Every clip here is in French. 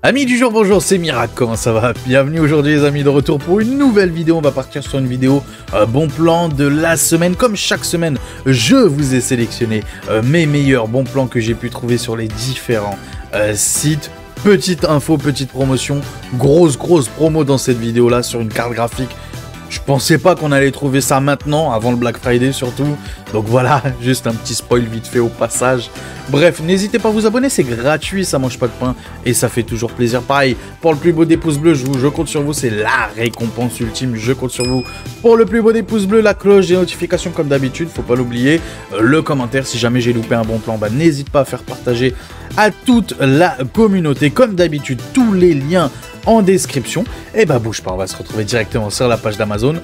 Amis du jour, bonjour, c'est Miracle, comment ça va? Bienvenue aujourd'hui les amis, de retour pour une nouvelle vidéo. On va partir sur une vidéo bon plan de la semaine. Comme chaque semaine, je vous ai sélectionné mes meilleurs bons plans que j'ai pu trouver sur les différents sites. Petite info, petite promotion, grosse promo dans cette vidéo là sur une carte graphique. Je pensais pas qu'on allait trouver ça maintenant, avant le Black Friday surtout. Donc voilà, juste un petit spoil vite fait au passage. Bref, n'hésitez pas à vous abonner, c'est gratuit, ça mange pas de pain et ça fait toujours plaisir. Pareil, pour le plus beau des pouces bleus, je compte sur vous, c'est la récompense ultime, je compte sur vous. Pour le plus beau des pouces bleus, la cloche des notifications comme d'habitude, faut pas l'oublier. Le commentaire, si jamais j'ai loupé un bon plan, bah n'hésite pas à faire partager à toute la communauté. Comme d'habitude, tous les liens en description. Et bah bouge pas, on va se retrouver directement sur la page d'Amazon.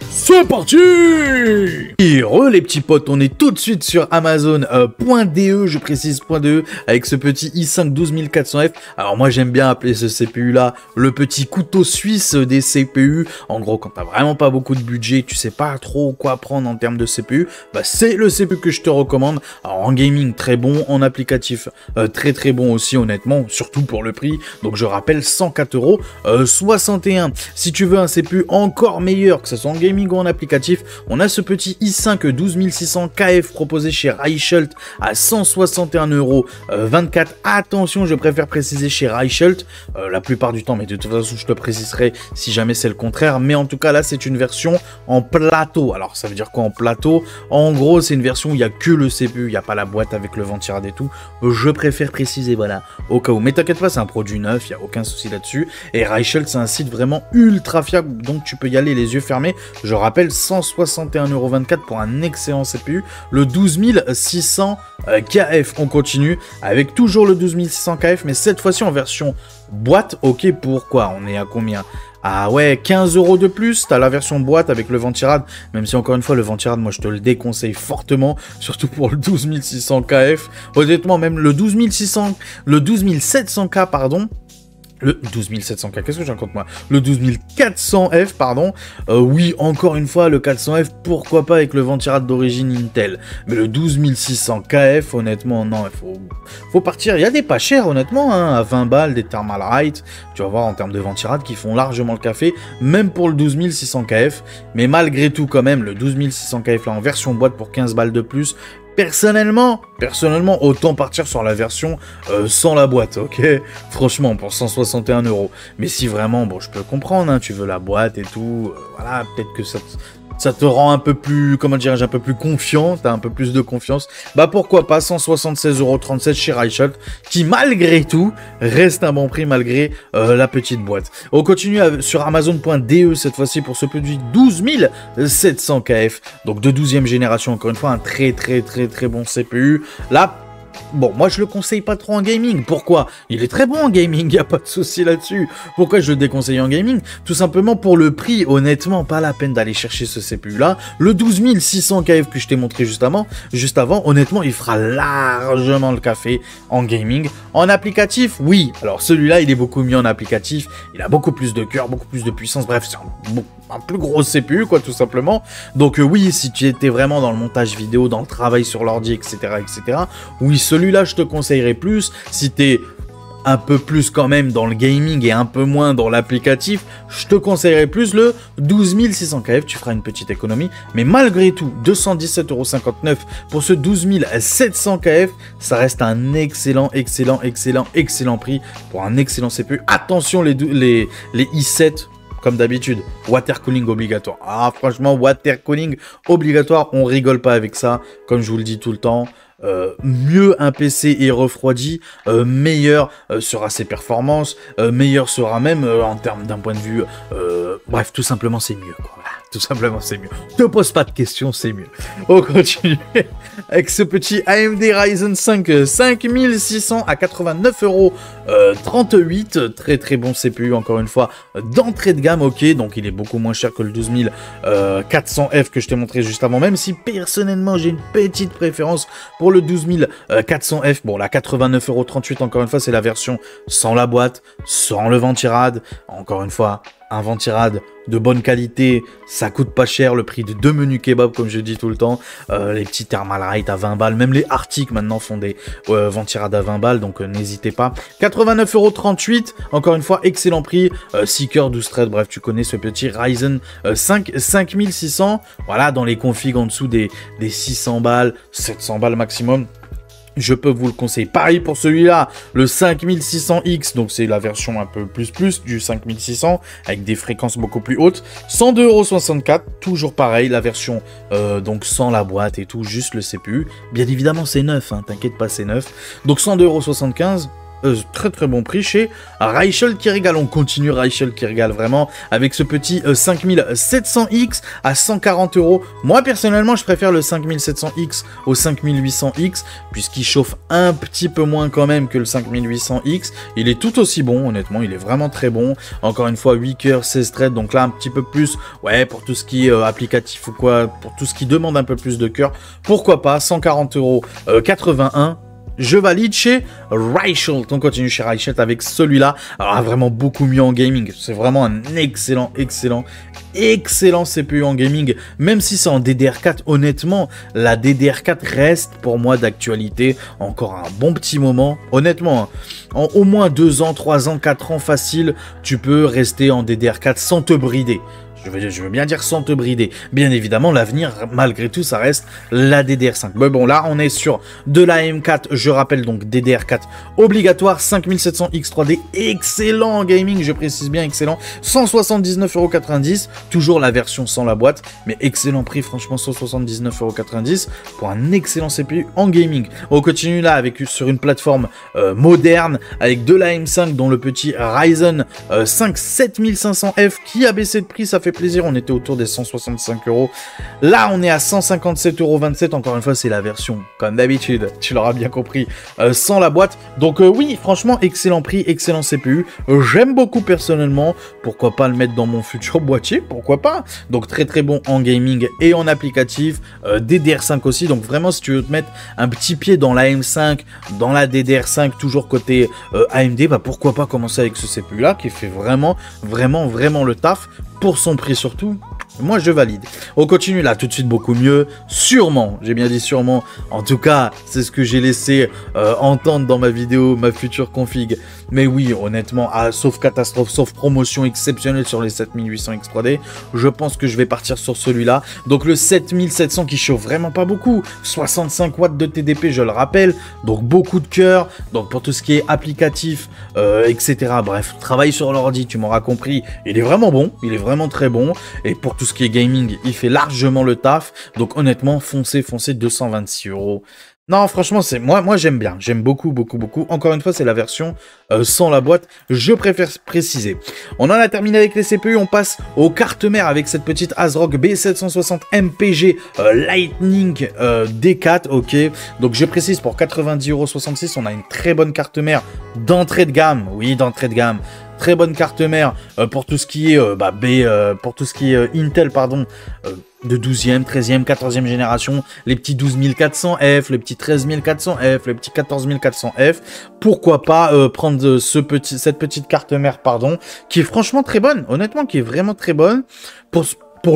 C'est parti! Et les petits potes, on est tout de suite sur Amazon.de, je précise .de, avec ce petit i5 12400F. Alors moi j'aime bien appeler ce CPU là le petit couteau suisse des CPU. En gros, quand t'as vraiment pas beaucoup de budget, tu sais pas trop quoi prendre en termes de CPU, bah c'est le CPU que je te recommande. Alors en gaming très bon, en applicatif très bon aussi honnêtement, surtout pour le prix. Donc je rappelle 104,61 €. Si tu veux un CPU encore meilleur, que ce soit en gaming ou en applicatif, on a ce petit i5 12600 KF proposé chez Reichelt à 161,24 €. Attention, je préfère préciser chez Reichelt la plupart du temps, mais de toute façon je te préciserai si jamais c'est le contraire. Mais en tout cas là c'est une version en plateau. Alors ça veut dire quoi en plateau? En gros c'est une version où il n'y a que le CPU, il n'y a pas la boîte avec le ventirad et tout. Je préfère préciser, voilà, au cas où. Mais t'inquiète pas, c'est un produit neuf, il n'y a aucun souci là-dessus. Et Reichelt c'est un site vraiment ultra fiable, donc tu peux y aller les yeux fermés. Je rappelle 161,24 € pour un excellent CPU, le 12600 KF. On continue avec toujours le 12600 KF, mais cette fois-ci en version boîte. Ok, pourquoi? On est à combien? Ah ouais, 15 € de plus, t'as la version boîte avec le ventirad, même si encore une fois le ventirad, moi je te le déconseille fortement, surtout pour le 12600 KF. Honnêtement, même le 12700K, pardon, le 12700K, qu'est-ce que j'en compte moi? Le 12400F, pardon. Oui, encore une fois, le 400F, pourquoi pas avec le ventirad d'origine Intel. Mais le 12600 KF, honnêtement, non, il faut partir. Il y a des pas chers, honnêtement, hein, à 20 balles, des Thermalright. Tu vas voir en termes de ventirad qui font largement le café, même pour le 12600 KF. Mais malgré tout, quand même, le 12600 KF là en version boîte pour 15 balles de plus. Personnellement, autant partir sur la version sans la boîte, ok? Franchement, pour 161 €. Mais si vraiment, bon, je peux comprendre, hein, tu veux la boîte et tout, voilà, peut-être que ça te rend un peu plus, comment dirais-je, un peu plus confiant, t'as un peu plus de confiance. Bah pourquoi pas, 176,37 € chez Reichelt, qui malgré tout reste un bon prix malgré la petite boîte. On continue sur Amazon.de cette fois-ci pour ce produit 12700 KF, donc de 12e génération, encore une fois, un très bon CPU. Là, bon, moi je le conseille pas trop en gaming. Pourquoi? Il est très bon en gaming, y a pas de souci là-dessus. Pourquoi je le déconseille en gaming? Tout simplement pour le prix, honnêtement, pas la peine d'aller chercher ce CPU là. Le 12600 KF que je t'ai montré juste avant, honnêtement, il fera largement le café en gaming. En applicatif, oui. Alors celui-là, il est beaucoup mieux en applicatif. Il a beaucoup plus de cœur, beaucoup plus de puissance. Bref, c'est un plus gros CPU, quoi, tout simplement. Donc oui, si tu étais vraiment dans le montage vidéo, dans le travail sur l'ordi, etc., oui, celui-là, je te conseillerais plus. Si t'es un peu plus quand même dans le gaming et un peu moins dans l'applicatif, je te conseillerais plus le 12600 KF, tu feras une petite économie, mais malgré tout, 217,59 € pour ce 12700 KF, ça reste un excellent prix pour un excellent CPU. Attention les i7, comme d'habitude, water cooling obligatoire. Ah, franchement, water cooling obligatoire, on rigole pas avec ça, comme je vous le dis tout le temps. Mieux un PC est refroidi, meilleur sera ses performances, meilleur sera même en termes d'un point de vue, bref, tout simplement c'est mieux, quoi. Voilà, tout simplement c'est mieux. Te pose pas de questions, c'est mieux. On continue avec ce petit AMD Ryzen 5 5600 à 89,38 €. Très bon CPU, encore une fois, d'entrée de gamme, ok, donc il est beaucoup moins cher que le 12400F que je t'ai montré juste avant, même si personnellement j'ai une petite préférence pour le 12400F. Bon, la 89,38 €, encore une fois, c'est la version sans la boîte, sans le ventirad, encore une fois, un ventirad de bonne qualité, ça coûte pas cher, le prix de 2 menus kebab comme je dis tout le temps, les petits Thermalright à 20 balles, même les Arctic maintenant font des ventirad à 20 balles, donc n'hésitez pas. 89,38 €. Encore une fois, excellent prix. 6 cœurs, 12 threads. Bref, tu connais ce petit Ryzen 5 5600. Voilà, dans les configs en dessous des 600 balles, 700 balles maximum. Je peux vous le conseiller. Pareil pour celui-là, le 5600X, donc c'est la version un peu plus du 5600, avec des fréquences beaucoup plus hautes. 102,64 €, toujours pareil, la version donc sans la boîte et tout, juste le CPU. Bien évidemment, c'est neuf, hein, t'inquiète pas, c'est neuf. Donc 102,75 €. Très très bon prix chez Reichel qui régale. On continue Reichel qui régale vraiment avec ce petit 5700X à 140 €. Moi personnellement je préfère le 5700X au 5800X puisqu'il chauffe un petit peu moins quand même que le 5800X. Il est tout aussi bon, honnêtement, il est vraiment très bon. Encore une fois 8 cœurs, 16 threads, donc là un petit peu plus, ouais, pour tout ce qui est applicatif ou quoi, pour tout ce qui demande un peu plus de cœur, pourquoi pas. 140,81 €. Je valide chez Reichel. On continue chez Reichel avec celui-là. Alors, vraiment beaucoup mieux en gaming. C'est vraiment un excellent CPU en gaming. Même si c'est en DDR4, honnêtement, la DDR4 reste pour moi d'actualité. Encore un bon petit moment. Honnêtement, hein, en au moins 2 ans, 3 ans, 4 ans facile, tu peux rester en DDR4 sans te brider. Je veux bien dire sans te brider. Bien évidemment, l'avenir, malgré tout, ça reste la DDR5. Mais bon, là, on est sur de la M4. Je rappelle donc DDR4 obligatoire. 5700X 3D. Excellent en gaming, je précise bien excellent. 179,90 €. Toujours la version sans la boîte. Mais excellent prix, franchement, 179,90 € pour un excellent CPU en gaming. On continue là sur une plateforme moderne avec de la M5, dont le petit Ryzen 5 7500F qui a baissé de prix. Ça fait plaisir, on était autour des 165 €. Là, on est à 157,27 €. Encore une fois, c'est la version, comme d'habitude, tu l'auras bien compris, sans la boîte. Donc oui, franchement, excellent prix, excellent CPU. J'aime beaucoup personnellement. Pourquoi pas le mettre dans mon futur boîtier? Pourquoi pas? Donc très très bon en gaming et en applicatif. DDR5 aussi. Donc vraiment, si tu veux te mettre un petit pied dans la M5, dans la DDR5, toujours côté AMD, bah pourquoi pas commencer avec ce CPU là qui fait vraiment le taf pour son prix surtout. Moi je valide. On continue là tout de suite beaucoup mieux. Sûrement, j'ai bien dit sûrement. En tout cas, c'est ce que j'ai laissé entendre dans ma vidéo, ma future config. Mais oui, honnêtement, sauf catastrophe, sauf promotion exceptionnelle sur les 7800X 3D, je pense que je vais partir sur celui-là. Donc le 7700 qui chauffe vraiment pas beaucoup. 65 watts de TDP, je le rappelle. Donc beaucoup de cœur. Donc pour tout ce qui est applicatif, etc. Bref, travail sur l'ordi, tu m'auras compris. Il est vraiment bon. Il est vraiment très bon. Et pour tout ce qui est gaming, il fait largement le taf. Donc honnêtement, foncez, 226 €. Non, franchement, c'est moi j'aime bien. J'aime beaucoup. Encore une fois, c'est la version sans la boîte. Je préfère préciser. On en a terminé avec les CPU. On passe aux cartes mères avec cette petite ASRock B760 MPG Lightning D4. Ok. Donc je précise, pour 90,66 €, on a une très bonne carte mère d'entrée de gamme. Oui, d'entrée de gamme. Très bonne carte mère pour tout ce qui est pour tout ce qui est Intel, pardon, de 12e, 13e, 14e génération, les petits 12400F, les petits 13400F, les petits 14400F. Pourquoi pas prendre cette petite carte mère, pardon, qui est franchement très bonne, honnêtement, qui est vraiment très bonne pour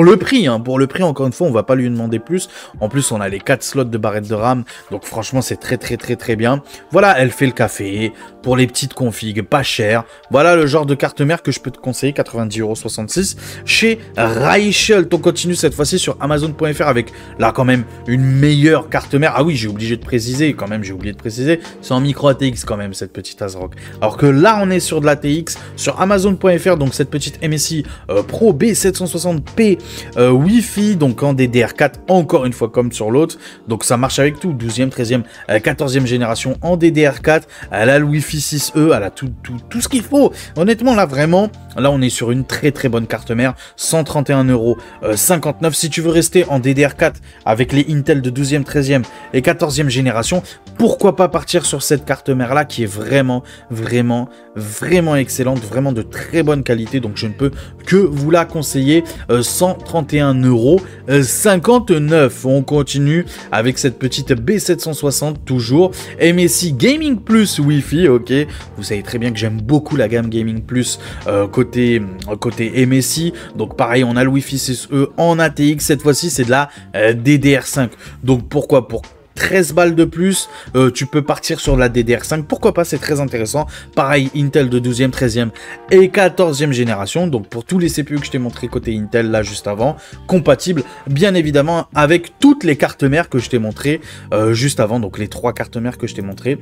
le prix, hein. Pour le prix, encore une fois, on va pas lui demander plus. En plus, on a les 4 slots de barrettes de RAM. Donc franchement, c'est très bien. Voilà, elle fait le café. Pour les petites configs, pas cher. Voilà le genre de carte mère que je peux te conseiller, 90,66 € chez Reichel. On continue cette fois-ci sur Amazon.fr avec, là, quand même, une meilleure carte mère. Ah oui, j'ai oublié de préciser, c'est en micro ATX quand même, cette petite ASRock. Alors que là, on est sur de l'ATX, sur Amazon.fr, donc cette petite MSI Pro B760P Wi-Fi, donc en DDR4, encore une fois comme sur l'autre. Donc ça marche avec tout, 12e, 13e, 14e génération en DDR4. Elle a le Wi-Fi 6E, elle a tout ce qu'il faut. Honnêtement, là, vraiment, là, on est sur une très bonne carte mère, 131,59 €. Si tu veux rester en DDR4 avec les Intel de 12e, 13e et 14e génération, pourquoi pas partir sur cette carte mère là qui est vraiment excellente, vraiment de très bonne qualité. Donc je ne peux que vous la conseiller. 131,59 €. On continue avec cette petite B760, toujours MSI Gaming Plus Wi-Fi. Ok, vous savez très bien que j'aime beaucoup la gamme Gaming Plus côté MSI. Donc pareil, on a le Wi-Fi 6E en ATX. Cette fois-ci, c'est de la DDR5. Donc pourquoi? Pour 13 balles de plus, tu peux partir sur la DDR5, pourquoi pas, c'est très intéressant. Pareil, Intel de 12e, 13e et 14e génération, donc pour tous les CPU que je t'ai montré côté Intel là juste avant, compatible bien évidemment avec toutes les cartes mères que je t'ai montré juste avant, donc les 3 cartes mères que je t'ai montré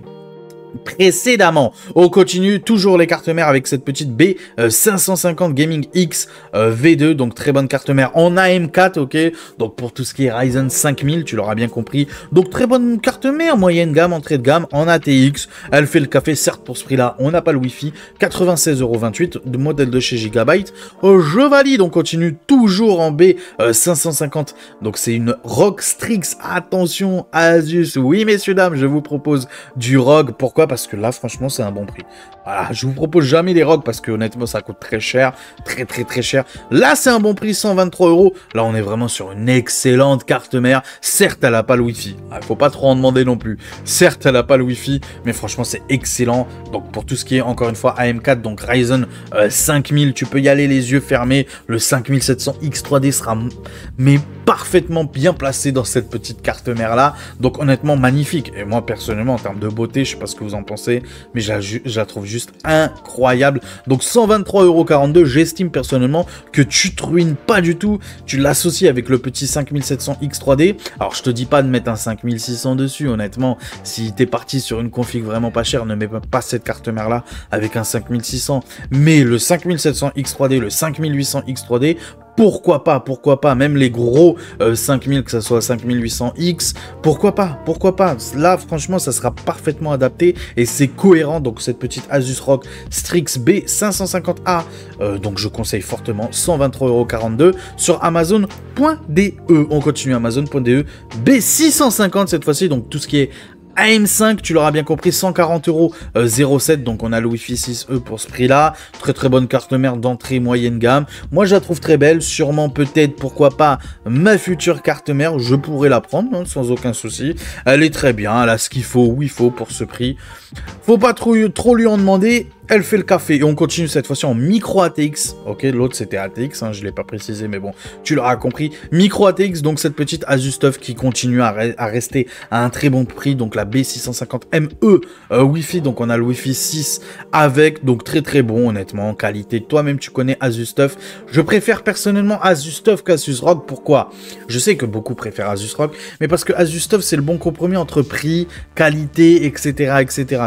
précédemment. On continue toujours les cartes mères avec cette petite B550 Gaming X V2, donc très bonne carte mère en AM4, ok, donc pour tout ce qui est Ryzen 5000, tu l'auras bien compris, donc très bonne carte mère, moyenne gamme, entrée de gamme, en ATX, elle fait le café, certes pour ce prix là, on n'a pas le Wi-Fi, 96,28 € de modèle de chez Gigabyte, je valide, on continue toujours en B550, donc c'est une ROG Strix, attention Asus, oui messieurs dames, je vous propose du ROG, pourquoi? Parce que là, franchement, c'est un bon prix. Voilà, je vous propose jamais les ROG parce que honnêtement, ça coûte très cher, très cher. Là, c'est un bon prix, 123 €. Là, on est vraiment sur une excellente carte mère. Certes, elle n'a pas le Wi-Fi. Il faut pas trop en demander non plus. Certes, elle n'a pas le Wi-Fi, mais franchement, c'est excellent. Donc, pour tout ce qui est, encore une fois, AM4, donc Ryzen 5000, tu peux y aller les yeux fermés. Le 5700X 3D sera mais parfaitement bien placé dans cette petite carte mère là. Donc, honnêtement, magnifique. Et moi, personnellement, en termes de beauté, je sais pas ce que vous en pensez, mais je la trouve juste incroyable. Donc 123,42 €, j'estime personnellement que tu te ruines pas du tout, tu l'associes avec le petit 5700X 3D. Alors je te dis pas de mettre un 5600 dessus, honnêtement, si t'es parti sur une config vraiment pas chère, ne mets pas cette carte mère là avec un 5600, mais le 5700X 3D, le 5800X 3D, pourquoi pas, même les gros 5000, que ce soit 5800X, pourquoi pas, là franchement ça sera parfaitement adapté et c'est cohérent, donc cette petite Asus ROG Strix B550A, donc je conseille fortement, 123,42 € sur Amazon.de, on continue Amazon.de, B650 cette fois-ci, donc tout ce qui est AM5, tu l'auras bien compris, 140 € 0,7, donc on a le Wi-Fi 6E pour ce prix-là. Très bonne carte mère d'entrée moyenne gamme. Moi, je la trouve très belle. Sûrement, peut-être, pourquoi pas, ma future carte mère, je pourrais la prendre, hein, sans aucun souci. Elle est très bien, elle a ce qu'il faut, où il faut pour ce prix. Faut pas trop lui en demander. Elle fait le café et on continue cette fois-ci en micro ATX. Ok, l'autre c'était ATX, hein, je ne l'ai pas précisé, mais bon, tu l'auras compris. Micro ATX, donc cette petite Asus TUF qui continue à rester à un très bon prix. Donc la B650ME Wi-Fi, donc on a le Wi-Fi 6 avec, donc très bon, honnêtement, qualité. Toi-même, tu connais Asus TUF. Je préfère personnellement Asus TUF qu'Asus ROG. Pourquoi? Je sais que beaucoup préfèrent Asus ROG, mais parce que Asus TUF c'est le bon compromis entre prix, qualité, etc.,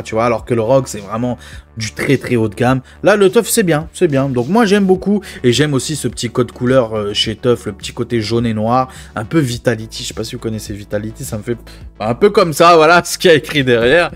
tu vois, alors que le ROG c'est vraiment du très haut de gamme. Là, le TUF, c'est bien. Donc, moi, j'aime beaucoup. Et j'aime aussi ce petit code couleur chez TUF, le petit côté jaune et noir. Un peu Vitality. Je sais pas si vous connaissez Vitality. Ça me fait un peu comme ça. Voilà ce qu'il y a écrit derrière.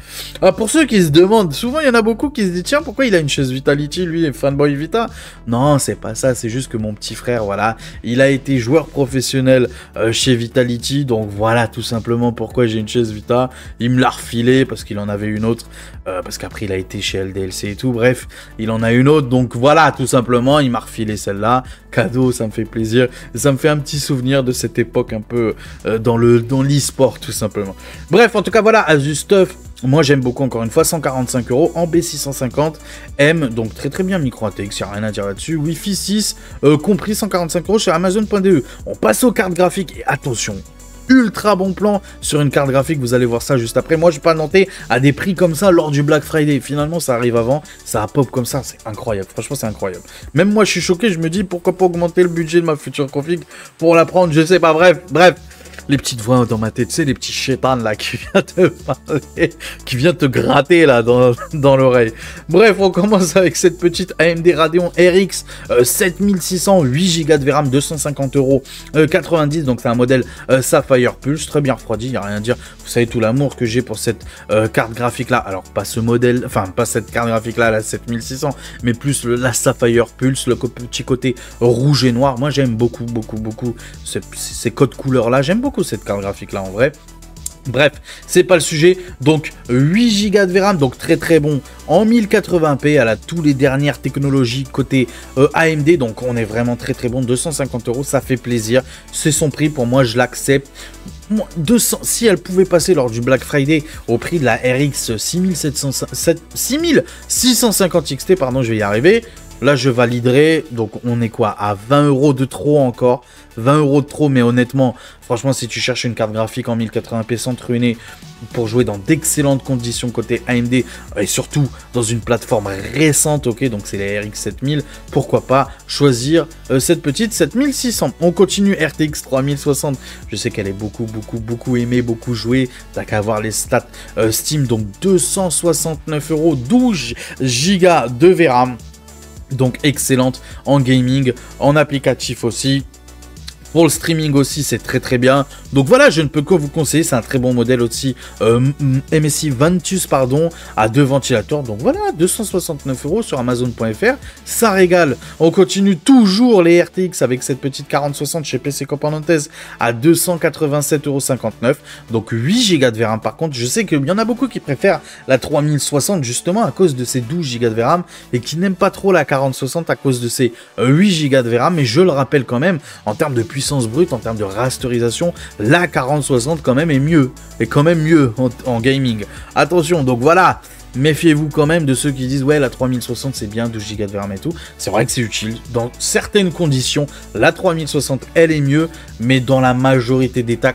Pour ceux qui se demandent, souvent, il y en a beaucoup qui se disent, tiens, pourquoi il a une chaise Vitality, lui, fanboy Vita? Non, c'est pas ça. C'est juste que mon petit frère, voilà, il a été joueur professionnel chez Vitality. Donc, voilà, tout simplement pourquoi j'ai une chaise Vita. Il me l'a refilé parce qu'il en avait une autre. Parce qu'après, il a été chez LDLC et tout, bref, il en a une autre, donc voilà, tout simplement, il m'a refilé celle-là, cadeau, ça me fait plaisir, et ça me fait un petit souvenir de cette époque un peu dans l'e-sport, tout simplement. Bref, en tout cas, voilà, Asus TUF, moi j'aime beaucoup, encore une fois, 145 € en B650M, donc très bien, micro ATX, il n'y a rien à dire là-dessus, Wi-Fi 6, compris 145 € chez Amazon.de. On passe aux cartes graphiques, et attention, ultra bon plan sur une carte graphique, vous allez voir ça juste après. Moi je peux pas noter à des prix comme ça lors du Black Friday, finalement ça arrive avant, ça pop comme ça, c'est incroyable, franchement c'est incroyable. Même moi je suis choqué, je me dis pourquoi pas augmenter le budget de ma future config pour la prendre, je sais pas, bref. Les petites voix dans ma tête, tu sais, les petits chétans là qui viennent te parler, qui viennent te gratter là dans l'oreille. Bref, on commence avec cette petite AMD Radeon RX 7600, 8 Go de VRAM, 250 € 90, donc c'est un modèle Sapphire Pulse, très bien refroidi, il n'y a rien à dire. Vous savez tout l'amour que j'ai pour cette carte graphique là, alors pas ce modèle, enfin pas cette carte graphique là, la 7600, mais plus la Sapphire Pulse, le petit côté rouge et noir. Moi j'aime beaucoup ces codes couleurs là, j'aime beaucoup cette carte graphique là en vrai. Bref, c'est pas le sujet. Donc 8 Go de VRAM, donc très bon en 1080p. Elle a tous les dernières technologies côté AMD, donc on est vraiment très bon. 250 €, ça fait plaisir. C'est son prix, pour moi je l'accepte. 200, si elle pouvait passer lors du Black Friday au prix de la RX 6650 XT, pardon, je vais y arriver. là je validerai. Donc on est quoi, à 20 € de trop encore, 20 € de trop, mais honnêtement, franchement, si tu cherches une carte graphique en 1080p sans te ruiner pour jouer dans d'excellentes conditions côté AMD et surtout dans une plateforme récente, ok, donc c'est la RX 7000, pourquoi pas choisir cette petite 7600. On continue, RTX 3060, je sais qu'elle est beaucoup aimée, beaucoup jouée, t'as qu'à voir les stats Steam, donc 269 €, 12 Go de VRAM, donc excellente en gaming, en applicatif aussi. Pour le streaming aussi, c'est très bien. Donc voilà, je ne peux que vous conseiller. C'est un très bon modèle aussi. MSI Ventus, pardon, à 2 ventilateurs. Donc voilà, 269 € sur Amazon.fr. Ça régale. On continue toujours les RTX avec cette petite 4060 chez PC Componentes à 287,59 €. Donc 8 Go de VRAM. Par contre, je sais qu'il y en a beaucoup qui préfèrent la 3060 justement à cause de ses 12 Go de VRAM et qui n'aiment pas trop la 4060 à cause de ses 8 Go de VRAM. Mais je le rappelle quand même, en termes de puissance brute, en termes de rasterisation, la 4060 quand même est mieux, et quand même mieux en gaming. Attention, donc voilà, méfiez-vous quand même de ceux qui disent ouais la 3060 c'est bien, 12 Go de VRAM et tout. C'est vrai que c'est utile, dans certaines conditions, la 3060 elle est mieux, mais dans la majorité des cas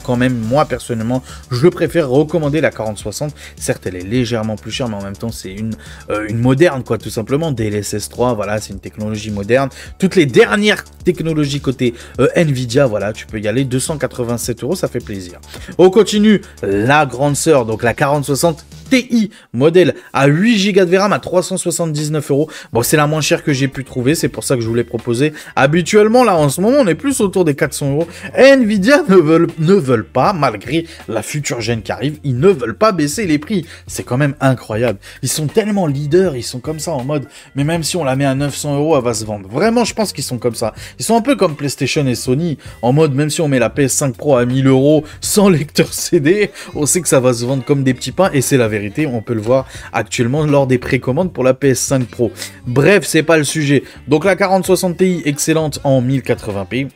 quand même, moi personnellement, je préfère recommander la 4060. Certes elle est légèrement plus chère, mais en même temps c'est une moderne quoi, tout simplement, DLSS 3, voilà, c'est une technologie moderne. Toutes les dernières technologies côté Nvidia, voilà, tu peux y aller, 287 €, ça fait plaisir. On continue, la grande sœur, donc la 4060 Ti, modèle à 8 Go de VRAM à 379 €. Bon, c'est la moins chère que j'ai pu trouver, c'est pour ça que je vous l'ai proposé. Habituellement, là, en ce moment, on est plus autour des 400 €. Nvidia ne veulent pas, malgré la future gêne qui arrive, ils ne veulent pas baisser les prix. C'est quand même incroyable. Ils sont tellement leaders, ils sont comme ça en mode, mais même si on la met à 900 €, elle va se vendre. Vraiment, je pense qu'ils sont comme ça. Ils sont un peu comme PlayStation et Sony, en mode, même si on met la PS5 Pro à 1000 € sans lecteur CD, on sait que ça va se vendre comme des petits pains, et c'est la vérité. On peut le voir actuellement lors des précommandes pour la PS5 Pro. Bref, c'est pas le sujet. Donc la 4060 Ti, excellente en 1080p.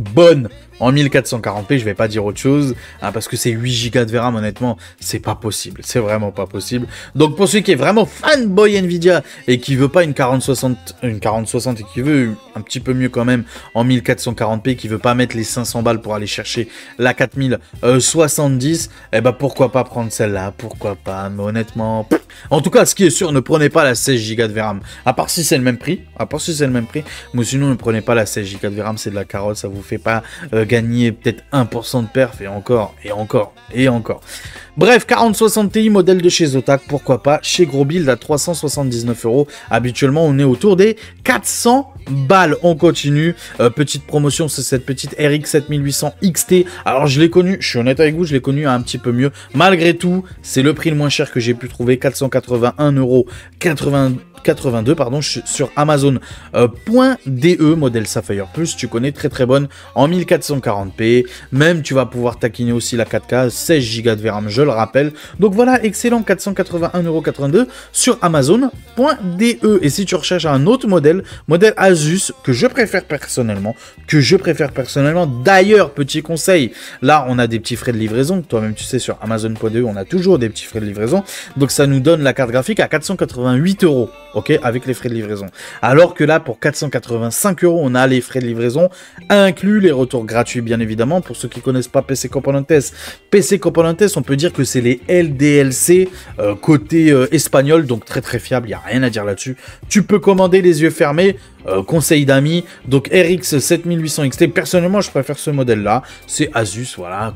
Bonne en 1440p, je vais pas dire autre chose, hein, parce que c'est 8 Go de VRAM, honnêtement, c'est pas possible, c'est vraiment pas possible. Donc pour celui qui est vraiment fanboy Nvidia et qui veut pas une 4060 et qui veut un petit peu mieux quand même en 1440p, qui veut pas mettre les 500 balles pour aller chercher la 4070, eh ben pourquoi pas prendre celle-là, pourquoi pas, mais honnêtement, en tout cas, ce qui est sûr, ne prenez pas la 16 Go de VRAM, à part si c'est le même prix, mais sinon ne prenez pas la 16 Go de VRAM, c'est de la carotte, ça vous fait pas gagner peut-être 1% de perf, et encore. Bref, 4060 Ti, modèle de chez Zotac, pourquoi pas, chez Gros Build à 379 €. Habituellement, on est autour des 400 balles. On continue. Petite promotion, c'est cette petite RX 7800 XT. Alors, je l'ai connu, je suis honnête avec vous, je l'ai connu un petit peu mieux. Malgré tout, c'est le prix le moins cher que j'ai pu trouver, 481,82 €, pardon, sur Amazon.de, modèle Sapphire Plus, tu connais, très bonne en 1440p. Même, tu vas pouvoir taquiner aussi la 4K, 16 Go de VRAM, je le rappelle. Donc voilà, excellent, 481,82 € sur Amazon.de. Et si tu recherches un autre modèle Asus, que je préfère personnellement, d'ailleurs, petit conseil, là, on a des petits frais de livraison, toi-même, tu sais, sur Amazon.de, on a toujours des petits frais de livraison, donc ça nous donne la carte graphique à 488 €, ok, avec les frais de livraison. Alors que là, pour 485 €, on a les frais de livraison inclus, les retours gratuits, bien évidemment. Pour ceux qui connaissent pas PC Componentes, on peut dire que c'est les LDLC côté espagnol, donc très fiable, il n'y a rien à dire là-dessus. Tu peux commander les yeux fermés, conseil d'amis. Donc RX 7800 XT, personnellement, je préfère ce modèle-là. C'est Asus, voilà.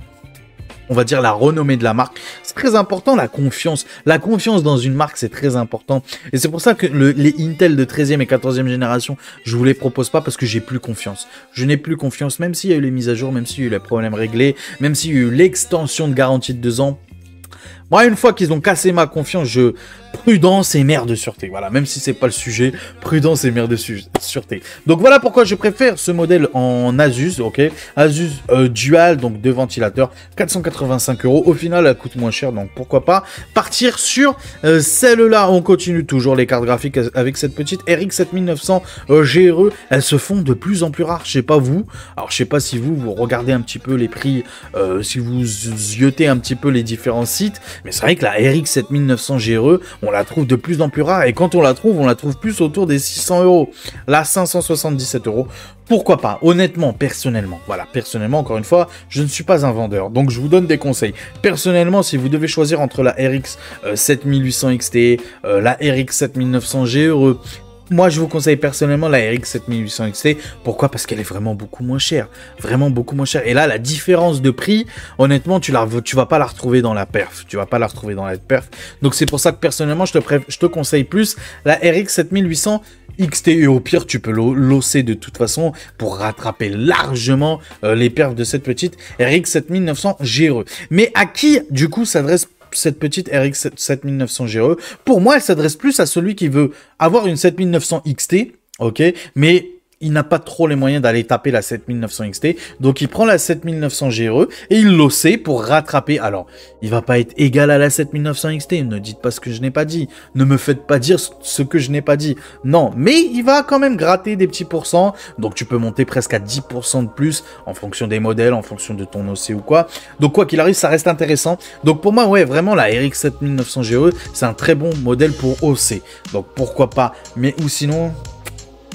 On va dire la renommée de la marque. C'est très important, la confiance. La confiance dans une marque, c'est très important. Et c'est pour ça que les Intel de 13e et 14e génération, je vous les propose pas parce que j'ai plus confiance. Je n'ai plus confiance, même s'il y a eu les mises à jour, même s'il y a eu les problèmes réglés, même s'il y a eu l'extension de garantie de 2 ans. Moi, une fois qu'ils ont cassé ma confiance, prudence et mère de sûreté. Voilà, même si c'est pas le sujet, prudence et mère de sûreté. Donc voilà pourquoi je préfère ce modèle en Asus, ok. Asus Dual, donc 2 ventilateurs, 485 €. Au final, elle coûte moins cher, donc pourquoi pas partir sur celle-là. On continue toujours les cartes graphiques avec cette petite RX 7900 GRE. Elles se font de plus en plus rares, je sais pas vous. Alors je sais pas si vous regardez un petit peu les prix, si vous yotez un petit peu les différents sites, Mais c'est vrai que la RX 7900 GRE, on la trouve de plus en plus rare. Et quand on la trouve plus autour des 600 €. Là, 577 €. Pourquoi pas? Honnêtement, personnellement. Voilà, personnellement, encore une fois, je ne suis pas un vendeur. Donc, je vous donne des conseils. Personnellement, si vous devez choisir entre la RX 7800 XT, la RX 7900 GRE, moi, je vous conseille personnellement la RX 7800 XT. Pourquoi? Parce qu'elle est vraiment beaucoup moins chère. Vraiment beaucoup moins chère. Et là, la différence de prix, honnêtement, tu vas pas la retrouver dans la perf. Tu vas pas la retrouver dans la perf. Donc, c'est pour ça que personnellement, je te conseille plus la RX 7800 XT. Et au pire, tu peux l'osser de toute façon pour rattraper largement les perfs de cette petite RX 7900 GRE. Mais à qui, du coup, s'adresse cette petite RX 7900 GRE? Pour moi, elle s'adresse plus à celui qui veut avoir une 7900 XT, ok, mais il n'a pas trop les moyens d'aller taper la 7900 XT, donc il prend la 7900 GRE et il l'ossait pour rattraper. Alors, il va pas être égal à la 7900 XT, ne dites pas ce que je n'ai pas dit, ne me faites pas dire ce que je n'ai pas dit, non, mais il va quand même gratter des petits pourcents, donc tu peux monter presque à 10% de plus en fonction des modèles, en fonction de ton OC ou quoi, donc quoi qu'il arrive, ça reste intéressant. Donc pour moi, ouais, vraiment, la RX 7900 GRE, c'est un très bon modèle pour OC, donc pourquoi pas, mais ou sinon...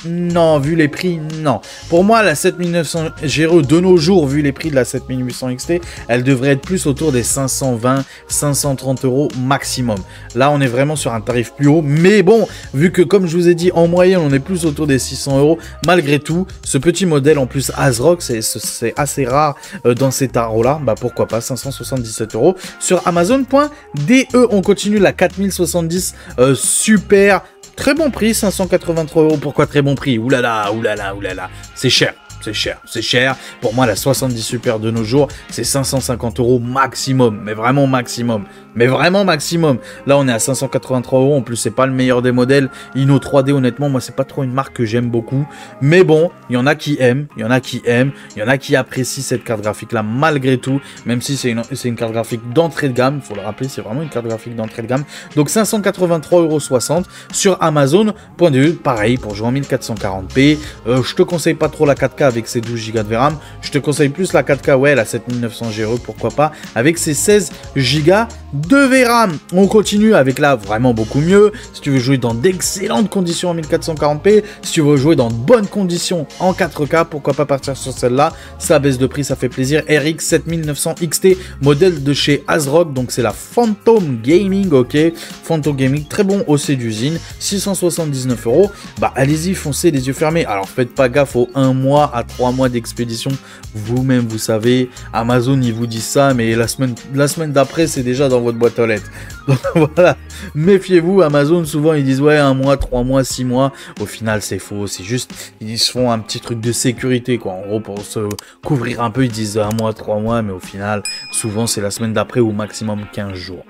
Non, vu les prix, non. Pour moi, la 7900 GRE de nos jours, vu les prix de la 7800 XT, elle devrait être plus autour des 520, 530 € maximum. Là, on est vraiment sur un tarif plus haut. Mais bon, vu que, comme je vous ai dit, en moyenne, on est plus autour des 600 €. Malgré tout, ce petit modèle, en plus, ASRock, c'est assez rare dans ces tarots-là. Bah, pourquoi pas, 577 €. Sur Amazon.de, on continue la 4070 super... Très bon prix, 583 €. Pourquoi très bon prix? Oulala, oulala, oulala. C'est cher. C'est cher, c'est cher. Pour moi, la 70 Super de nos jours, c'est 550 € maximum. Mais vraiment maximum. Mais vraiment maximum. Là, on est à 583 €. En plus, c'est pas le meilleur des modèles. Inno 3D, honnêtement, moi, c'est pas trop une marque que j'aime beaucoup. Mais bon, il y en a qui aiment. Il y en a qui aiment. Il y en a qui apprécient cette carte graphique-là, malgré tout. Même si c'est une carte graphique d'entrée de gamme. Il faut le rappeler, c'est vraiment une carte graphique d'entrée de gamme. Donc, 583,60 € sur Amazon.de. Pareil, pour jouer en 1440p. Je te conseille pas trop la 4K avec ses 12 Go de VRAM. Je te conseille plus la 4K, ouais, la 7900 GRE, pourquoi pas, avec ses 16 Go de VRAM. On continue avec là vraiment beaucoup mieux. Si tu veux jouer dans d'excellentes conditions en 1440p, si tu veux jouer dans de bonnes conditions en 4K, pourquoi pas partir sur celle-là. Ça baisse de prix, ça fait plaisir. RX 7900 XT, modèle de chez ASRock, donc c'est la Phantom Gaming, ok. Phantom Gaming, très bon OC d'usine, 679 €. Bah allez-y, foncez les yeux fermés. Alors faites pas gaffe aux 1 mois à 3 mois d'expédition. Vous-même, vous savez, Amazon, il vous dit ça, mais la semaine d'après, c'est déjà dans votre boîte aux lettres. Donc voilà, méfiez-vous. Amazon, souvent, ils disent ouais, 1 mois, 3 mois, 6 mois. Au final, c'est faux. C'est juste, ils se font un petit truc de sécurité, quoi. En gros, pour se couvrir un peu, ils disent 1 mois, 3 mois, mais au final, souvent, c'est la semaine d'après ou maximum 15 jours.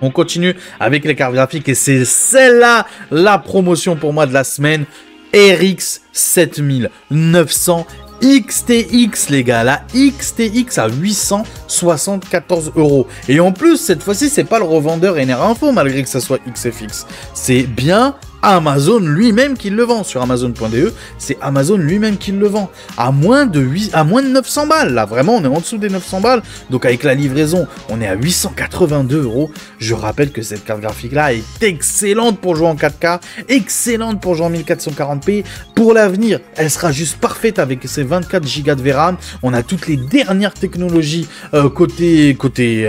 On continue avec les cartes graphiques et c'est celle-là la promotion pour moi de la semaine. RX 7900 XTX, les gars, la XTX à 874 €. Et en plus, cette fois-ci, c'est pas le revendeur NR-Info, malgré que ça soit XFX. C'est bien Amazon lui-même qui le vend. Sur Amazon.de, c'est Amazon lui-même qui le vend. À moins de 900 balles. Là, vraiment, on est en dessous des 900 balles. Donc, avec la livraison, on est à 882 €. Je rappelle que cette carte graphique-là est excellente pour jouer en 4K, excellente pour jouer en 1440p. Pour l'avenir, elle sera juste parfaite avec ses 24 Go de VRAM. On a toutes les dernières technologies côté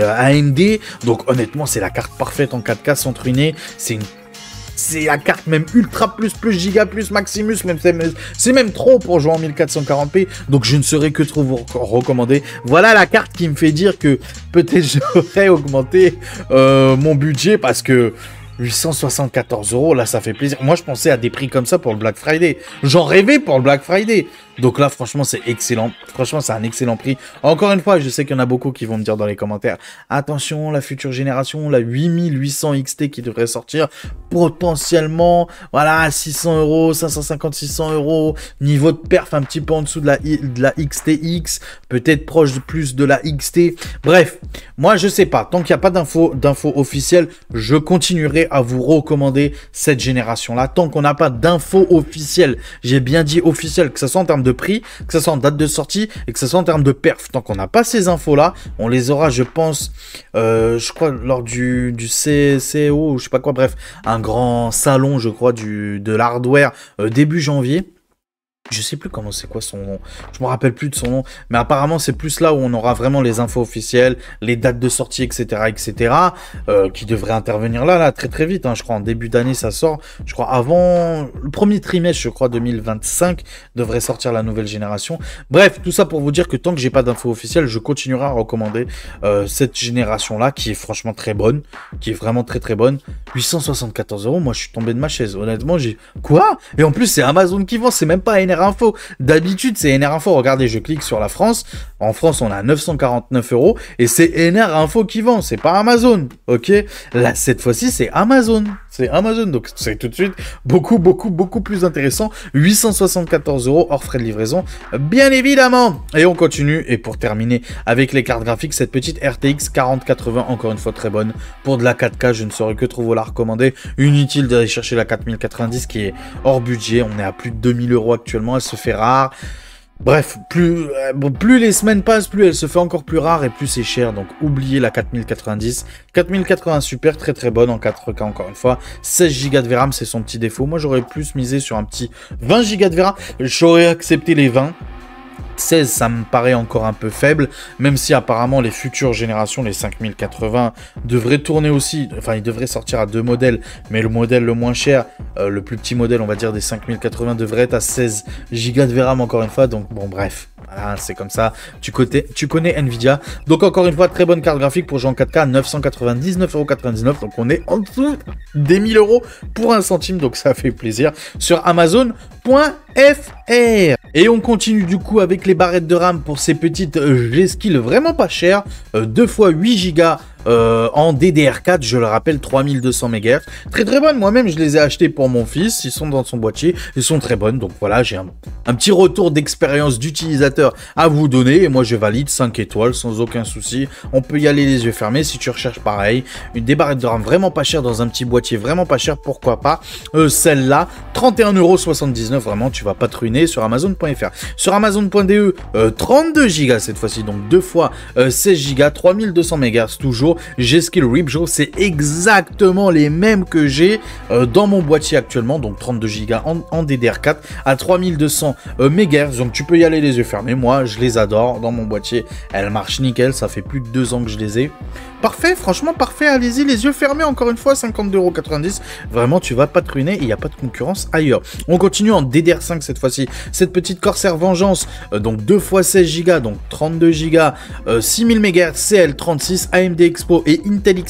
AMD. Donc, honnêtement, c'est la carte parfaite en 4K sans truiner. C'est la carte même Ultra plus Giga plus Maximus, c'est même trop pour jouer en 1440p, donc je ne saurais que trop vous recommander. Voilà la carte qui me fait dire que peut-être j'aurais augmenté mon budget, parce que 874 €, là ça fait plaisir. Moi je pensais à des prix comme ça pour le Black Friday. J'en rêvais pour le Black Friday. Donc là franchement c'est excellent. Franchement c'est un excellent prix. Encore une fois, je sais qu'il y en a beaucoup qui vont me dire dans les commentaires, attention, la future génération, la 8800 XT qui devrait sortir potentiellement, voilà, 600 €, 550, 600 €, niveau de perf un petit peu en dessous de la XTX, peut-être proche plus de la XT. Bref, moi je sais pas, tant qu'il n'y a pas d'infos officielles, je continuerai à vous recommander cette génération-là, tant qu'on n'a pas d'infos officielles. J'ai bien dit officielles, que ce soit en termes de prix, que ce soit en date de sortie, et que ce soit en termes de perf. Tant qu'on n'a pas ces infos-là, on les aura, je pense, je crois, lors du CEO, je sais pas quoi, bref, un grand salon, je crois, de l'hardware, début janvier. Je sais plus comment c'est quoi son nom, je me rappelle plus de son nom, mais apparemment c'est plus là où on aura vraiment les infos officielles, les dates de sortie, etc., qui devraient intervenir là, très très vite, hein, je crois en début d'année ça sort, je crois avant le premier trimestre, je crois 2025, devrait sortir la nouvelle génération. Bref, tout ça pour vous dire que tant que j'ai pas d'infos officielles, je continuerai à recommander cette génération-là, qui est franchement très bonne, qui est vraiment très très bonne. 874 €, moi je suis tombé de ma chaise, honnêtement, j'ai... Quoi? Et en plus c'est Amazon qui vend, c'est même pas NR Info. D'habitude, c'est NR Info. Regardez, je clique sur la France. En France, on a 949 € et c'est NR Info qui vend. C'est pas Amazon. Ok? Là, cette fois-ci, c'est Amazon. C'est Amazon. Donc, c'est tout de suite beaucoup plus intéressant. 874 € hors frais de livraison. Bien évidemment. Et on continue. Et pour terminer avec les cartes graphiques, cette petite RTX 4080, encore une fois, très bonne. Pour de la 4K, je ne saurais que trop vous la recommander. Inutile d'aller chercher la 4090 qui est hors budget. On est à plus de 2000 € actuellement. Elle se fait rare. Bref, plus les semaines passent, plus elle se fait encore plus rare et plus c'est cher. Donc oubliez la 4090. 4080 super, très très bonne en 4K encore une fois. 16 Go de VRAM, c'est son petit défaut. Moi j'aurais plus misé sur un petit 20 Go de VRAM. J'aurais accepté les 20. 16, ça me paraît encore un peu faible, même si apparemment les futures générations, les 5080, devraient tourner aussi, enfin ils devraient sortir à 2 modèles, mais le modèle le moins cher, le plus petit modèle on va dire des 5080 devrait être à 16 Go de VRAM encore une fois, donc bon bref, voilà, c'est comme ça, tu connais Nvidia, donc encore une fois très bonne carte graphique pour jouer en 4K, 999,99 €, donc on est en dessous des 1000 € pour 1 centime, donc ça fait plaisir, sur Amazon.fr. Et on continue du coup avec les barrettes de RAM pour ces petites G-Skill vraiment pas chères, 2 x 8 Go en DDR4, je le rappelle, 3200 MHz. Très très bonnes, moi-même je les ai achetés pour mon fils, ils sont dans son boîtier, ils sont très bonnes, donc voilà, j'ai un petit retour d'expérience d'utilisateur à vous donner, et moi je valide 5 étoiles sans aucun souci, on peut y aller les yeux fermés. Si tu recherches pareil, des barrettes de RAM vraiment pas chères dans un petit boîtier vraiment pas cher, pourquoi pas celle-là, 31,79 €, vraiment tu vas pas te ruiner sur Amazon.fr. Sur Amazon.de, 32 Go cette fois-ci, donc 2 fois 16 Go, 3200 MHz toujours. G-Skill Ripjaw, c'est exactement les mêmes que j'ai dans mon boîtier actuellement, donc 32 Go en DDR4 à 3200 MHz, donc tu peux y aller les yeux fermés. Moi je les adore dans mon boîtier, elles marchent nickel, ça fait plus de 2 ans que je les ai. Parfait, franchement parfait, allez-y les yeux fermés, encore une fois 52,90 €, vraiment tu vas pas te ruiner, il n'y a pas de concurrence ailleurs. On continue en DDR5 cette fois-ci, cette petite Corsair Vengeance, donc 2 x 16 Go, donc 32 Go, 6000 MHz, CL36, AMD Expo et Intel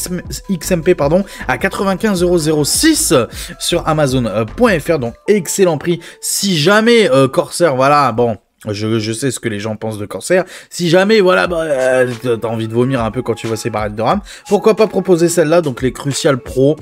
XMP pardon, à 95,06 € sur Amazon.fr, donc excellent prix. Si jamais Corsair, voilà, bon... Je sais ce que les gens pensent de Corsair. Si jamais, voilà, t'as envie de vomir un peu quand tu vois ces barrettes de RAM, pourquoi pas proposer celle-là, donc les Crucial Pro.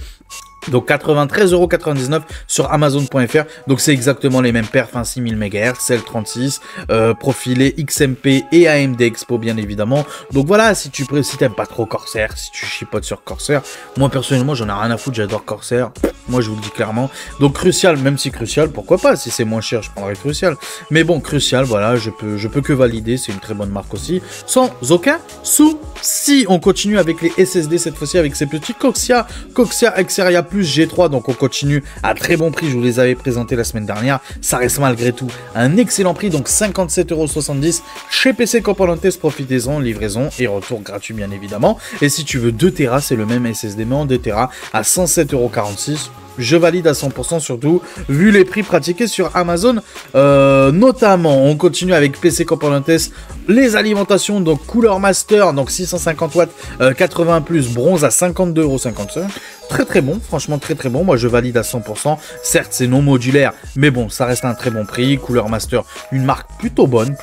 Donc 93,99 € sur Amazon.fr. Donc c'est exactement les mêmes perfs, 6000 MHz, CL36, profilé XMP et AMD Expo bien évidemment. Donc voilà, si t'aimes pas trop Corsair, si tu chipotes sur Corsair, moi personnellement j'en ai rien à foutre, j'adore Corsair. Moi je vous le dis clairement. Donc Crucial, même si Crucial, pourquoi pas, si c'est moins cher je prendrai Crucial. Mais bon, Crucial, voilà, je peux que valider, c'est une très bonne marque aussi, sans aucun souci. On continue avec les SSD cette fois-ci avec ces petits Coxia Xperia Plus G3, donc on continue à très bon prix, je vous les avais présentés la semaine dernière, ça reste malgré tout un excellent prix, donc 57,70 € chez PC Componentes, profitez-en, livraison et retour gratuit bien évidemment. Et si tu veux 2 Tera, c'est le même SSD mais en 2 Tera à 107,46 €. Je valide à 100%, surtout vu les prix pratiqués sur Amazon notamment. On continue avec PC Componentes, les alimentations, donc Cooler Master, donc 650 watts, 80 plus, bronze à 52,55 €. Très très bon, franchement très très bon, moi je valide à 100%, certes c'est non modulaire, mais bon ça reste un très bon prix. Cooler Master, une marque plutôt bonne,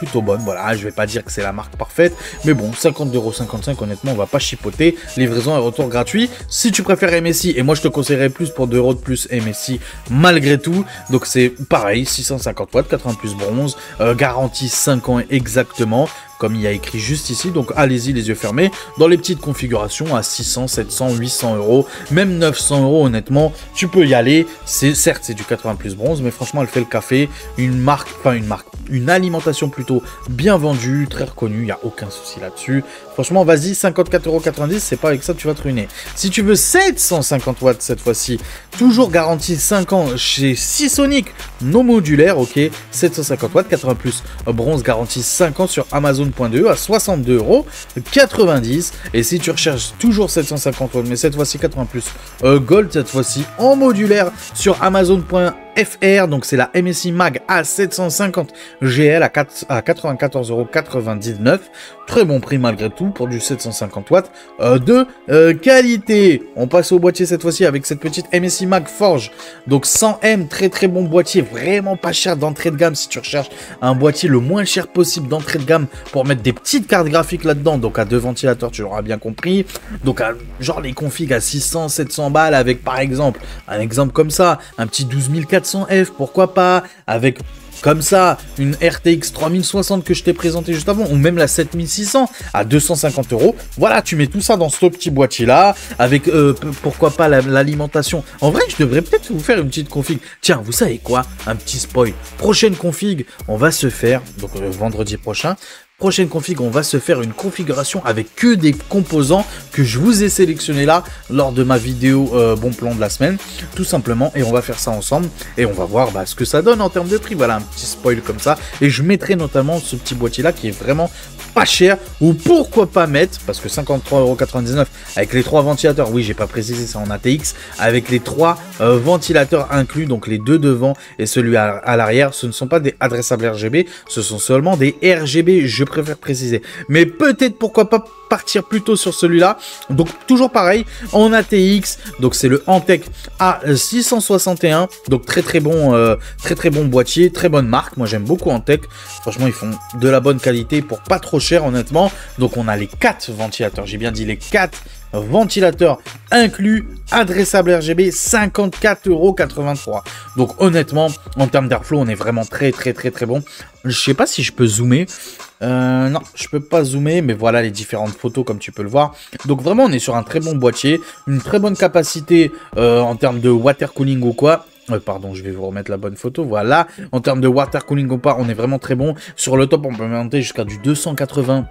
voilà, je vais pas dire que c'est la marque parfaite, mais bon, 52,55 € honnêtement on va pas chipoter, livraison et retour gratuit. Si tu préfères MSI, et moi je te conseillerais plus pour 2 € de plus MSI malgré tout, donc c'est pareil, 650 watts, 80 plus bronze, garantie 5 ans exactement, comme il y a écrit juste ici. Donc allez-y les yeux fermés, dans les petites configurations à 600, 700, 800 euros, même 900 euros honnêtement, tu peux y aller. Certes c'est du 80 plus bronze, mais franchement elle fait le café, une alimentation plutôt bien vendue, très reconnue, il n'y a aucun souci là-dessus. Franchement vas-y, 54,90 €, c'est pas avec ça que tu vas te ruiner. Si tu veux 750 watts cette fois-ci, toujours garantie 5 ans chez Seasonic, non modulaire, ok, 750 watts, 80 plus bronze, garantie 5 ans sur Amazon.de à 62,90 €. Et si tu recherches toujours 750 watts, mais cette fois-ci 80 plus gold, cette fois-ci en modulaire sur Amazon.fr, donc c'est la MSI Mag A750 GL à 94,99 €. Très bon prix malgré tout pour du 750 watts de qualité. On passe au boîtier cette fois-ci avec cette petite MSI Mag Forge. Donc 100M, très très bon boîtier, vraiment pas cher d'entrée de gamme si tu recherches un boîtier le moins cher possible d'entrée de gamme pour mettre des petites cartes graphiques là-dedans. Donc à 2 ventilateurs, tu l'auras bien compris. Donc genre les configs à 600, 700 balles avec par exemple, un exemple comme ça, un petit 12400F, pourquoi pas, avec comme ça, une RTX 3060 que je t'ai présenté juste avant, ou même la 7600 à 250 €. Voilà, tu mets tout ça dans ce petit boîtier-là, avec, pourquoi pas, l'alimentation. En vrai, je devrais peut-être vous faire une petite config. Tiens, vous savez quoi? Un petit spoil. Prochaine config, on va se faire, donc vendredi prochain, prochaine config, on va se faire une configuration avec que des composants que je vous ai sélectionnés là lors de ma vidéo bon plan de la semaine, tout simplement, et on va faire ça ensemble et on va voir ce que ça donne en termes de prix. Voilà, un petit spoil comme ça, et je mettrai notamment ce petit boîtier là qui est vraiment pas cher, ou pourquoi pas mettre, parce que 53,99 € avec les 3 ventilateurs, oui j'ai pas précisé ça en ATX, avec les 3 ventilateurs inclus, donc les 2 devant et celui à l'arrière, ce ne sont pas des adressables RGB, ce sont seulement des RGB, je préfère préciser. Mais peut-être pourquoi pas partir plutôt sur celui-là. Donc toujours pareil, en ATX, donc c'est le Antec A661, donc très bon boîtier, très bonne marque. Moi j'aime beaucoup Antec, franchement ils font de la bonne qualité pour pas trop cher honnêtement. Donc on a les 4 ventilateurs, j'ai bien dit les 4 ventilateur inclus, adressable RGB, 54,83 €. Donc honnêtement, en termes d'airflow, on est vraiment très bon. Je sais pas si je peux zoomer. Non, je peux pas zoomer, mais voilà les différentes photos comme tu peux le voir. Donc vraiment, on est sur un très bon boîtier, une très bonne capacité en termes de water cooling ou quoi. Pardon, je vais vous remettre la bonne photo, voilà. En termes de water cooling ou pas, on est vraiment très bon. Sur le top, on peut monter jusqu'à du 280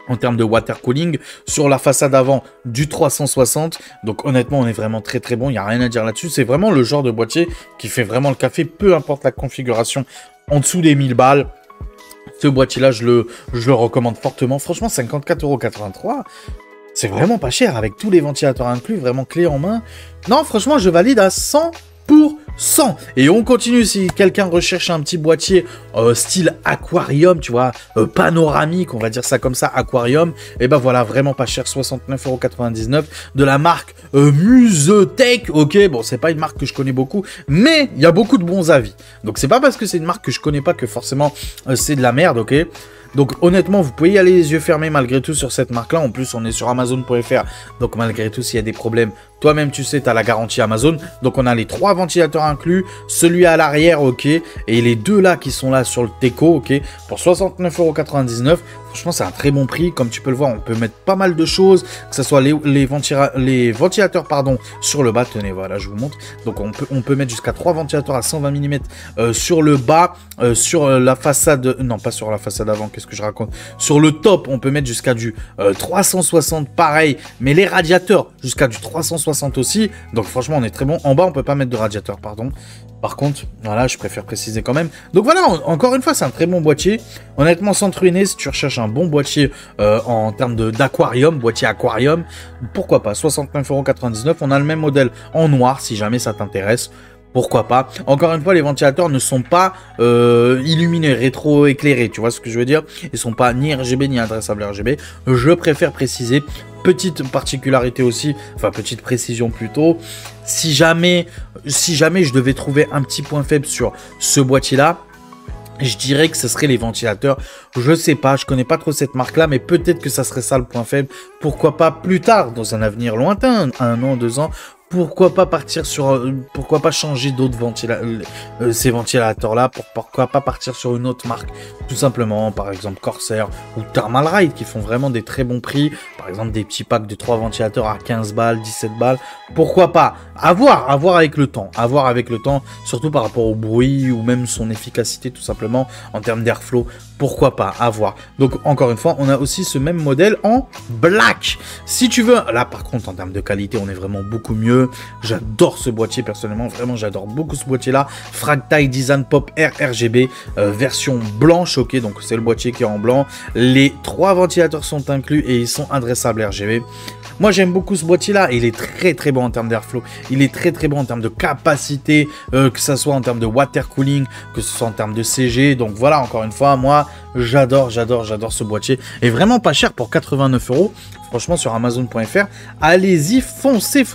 en termes de water cooling. Sur la façade avant, du 360. Donc honnêtement, on est vraiment très bon. Il n'y a rien à dire là-dessus. C'est vraiment le genre de boîtier qui fait vraiment le café, peu importe la configuration. En dessous des 1000 balles. Ce boîtier-là, je le recommande fortement. Franchement, 54,83 €. C'est vraiment pas cher avec tous les ventilateurs inclus, vraiment clé en main. Non, franchement, je valide à 100%. Et on continue, si quelqu'un recherche un petit boîtier style aquarium, tu vois, panoramique, on va dire ça comme ça, aquarium, et ben voilà, vraiment pas cher, 69,99 € de la marque MuseTech. Ok, bon, c'est pas une marque que je connais beaucoup, mais il y a beaucoup de bons avis. Donc c'est pas parce que c'est une marque que je connais pas que forcément c'est de la merde, ok. Donc honnêtement, vous pouvez y aller les yeux fermés malgré tout sur cette marque-là. En plus, on est sur Amazon.fr. Donc malgré tout, s'il y a des problèmes, toi-même, tu sais, tu as la garantie Amazon. Donc on a les 3 ventilateurs inclus, celui à l'arrière, ok, et les 2 là qui sont là sur le Teco, ok, pour 69,99 €. Franchement, c'est un très bon prix. Comme tu peux le voir, on peut mettre pas mal de choses, que ce soit les ventilateurs pardon, sur le bas. Tenez, voilà, je vous montre. Donc on peut mettre jusqu'à 3 ventilateurs à 120 mm sur le bas, sur la façade, non pas sur la façade avant, qu'est-ce que je raconte, sur le top, on peut mettre jusqu'à du 360 pareil, mais les radiateurs jusqu'à du 360 aussi. Donc franchement, on est très bon. En bas, on peut pas mettre de radiateur, pardon. Par contre, voilà, je préfère préciser quand même. Donc voilà, encore une fois, c'est un très bon boîtier. Honnêtement, sans te ruiner, si tu recherches un bon boîtier en termes d'aquarium, boîtier aquarium, pourquoi pas, 69,99 €. On a le même modèle en noir, si jamais ça t'intéresse. Pourquoi pas. Encore une fois, les ventilateurs ne sont pas illuminés, rétro-éclairés, tu vois ce que je veux dire. Ils sont pas ni RGB ni adressable RGB. Je préfère préciser. Petite particularité aussi, enfin petite précision plutôt, si jamais je devais trouver un petit point faible sur ce boîtier-là, je dirais que ce serait les ventilateurs. Je sais pas, je connais pas trop cette marque-là, mais peut-être que ça serait ça le point faible. Pourquoi pas plus tard, dans un avenir lointain, 1 an, 2 ans, pourquoi pas partir sur... pourquoi pas changer d'autres ces ventilateurs-là, pourquoi pas partir sur une autre marque, tout simplement, par exemple Corsair ou Thermal Ride, qui font vraiment des très bons prix, par exemple des petits packs de 3 ventilateurs à 15 balles, 17 balles, pourquoi pas, à voir avec le temps, surtout par rapport au bruit ou même son efficacité, tout simplement, en termes d'airflow, pourquoi pas, à voir. Donc, encore une fois, on a aussi ce même modèle en black. Si tu veux, là, par contre, en termes de qualité, on est vraiment beaucoup mieux. J'adore ce boîtier, personnellement. Vraiment, j'adore beaucoup ce boîtier-là. Fractile Design Pop Air RGB, version blanche, ok. Donc, c'est le boîtier qui est en blanc. Les 3 ventilateurs sont inclus et ils sont adressables RGB. Moi, j'aime beaucoup ce boîtier-là. Il est très, très bon en termes d'airflow. Il est très, très bon en termes de capacité, que ce soit en termes de water cooling, que ce soit en termes de CG. Donc, voilà, encore une fois, moi, j'adore ce boîtier. Et vraiment pas cher pour 89 €. Franchement, sur Amazon.fr, allez-y, foncez.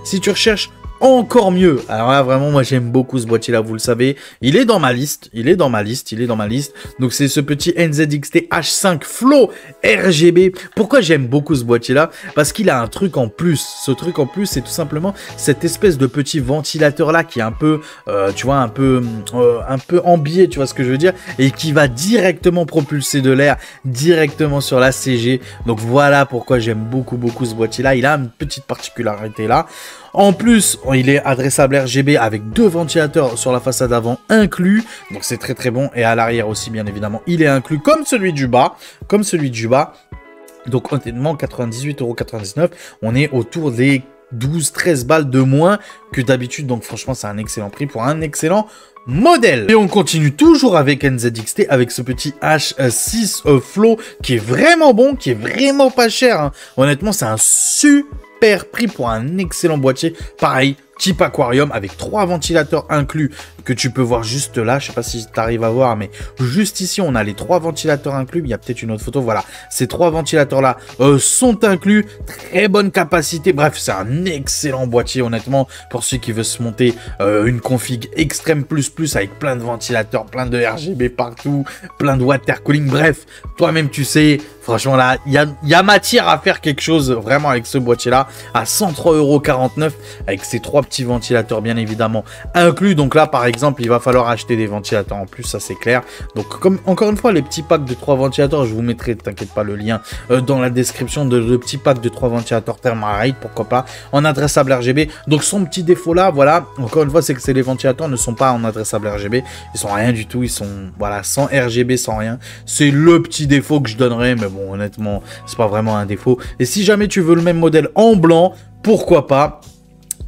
Si tu recherches encore mieux. Alors là, vraiment, moi, j'aime beaucoup ce boîtier-là, vous le savez. Il est dans ma liste. Donc, c'est ce petit NZXT H5 Flow RGB. Pourquoi j'aime beaucoup ce boîtier-là? Parce qu'il a un truc en plus. Ce truc en plus, c'est tout simplement cette espèce de petit ventilateur-là qui est un peu, tu vois, un peu embié, tu vois ce que je veux dire? Et qui va directement propulser de l'air directement sur la CG. Donc, voilà pourquoi j'aime beaucoup ce boîtier-là. Il a une petite particularité là. En plus, il est adressable RGB avec 2 ventilateurs sur la façade avant inclus. Donc c'est très très bon. Et à l'arrière aussi, bien évidemment, il est inclus comme celui du bas. Donc honnêtement, 98,99 €. On est autour des 12-13 balles de moins que d'habitude. Donc franchement, c'est un excellent prix pour un excellent modèle. Et on continue toujours avec NZXT, avec ce petit H6 Flow qui est vraiment bon, qui est vraiment pas cher, hein. Honnêtement, c'est un super prix pour un excellent boîtier. Pareil, type aquarium avec 3 ventilateurs inclus que tu peux voir juste là. Je sais pas si tu arrives à voir, mais juste ici, on a les 3 ventilateurs inclus. Il y a peut-être une autre photo. Voilà, ces 3 ventilateurs-là sont inclus. Très bonne capacité. Bref, c'est un excellent boîtier, honnêtement, pour ceux qui veulent se monter une config extrême plus avec plein de ventilateurs, plein de RGB partout, plein de water cooling. Bref, toi-même, tu sais, franchement, là, il y a matière à faire quelque chose vraiment avec ce boîtier-là à 103,49 € avec ces 3 petits ventilateurs, bien évidemment, inclus. Donc là, par exemple, il va falloir acheter des ventilateurs en plus, ça c'est clair. Donc, comme encore une fois, les petits packs de 3 ventilateurs, je vous mettrai, t'inquiète pas, le lien dans la description de le petit pack de 3 ventilateurs Thermal Ride, pourquoi pas, en adressable RGB. Donc, son petit défaut là, voilà, encore une fois, c'est que les ventilateurs ne sont pas en adressable RGB, ils sont rien du tout, ils sont, voilà, sans RGB, sans rien. C'est le petit défaut que je donnerais, mais bon, honnêtement, c'est pas vraiment un défaut. Et si jamais tu veux le même modèle en blanc, pourquoi pas,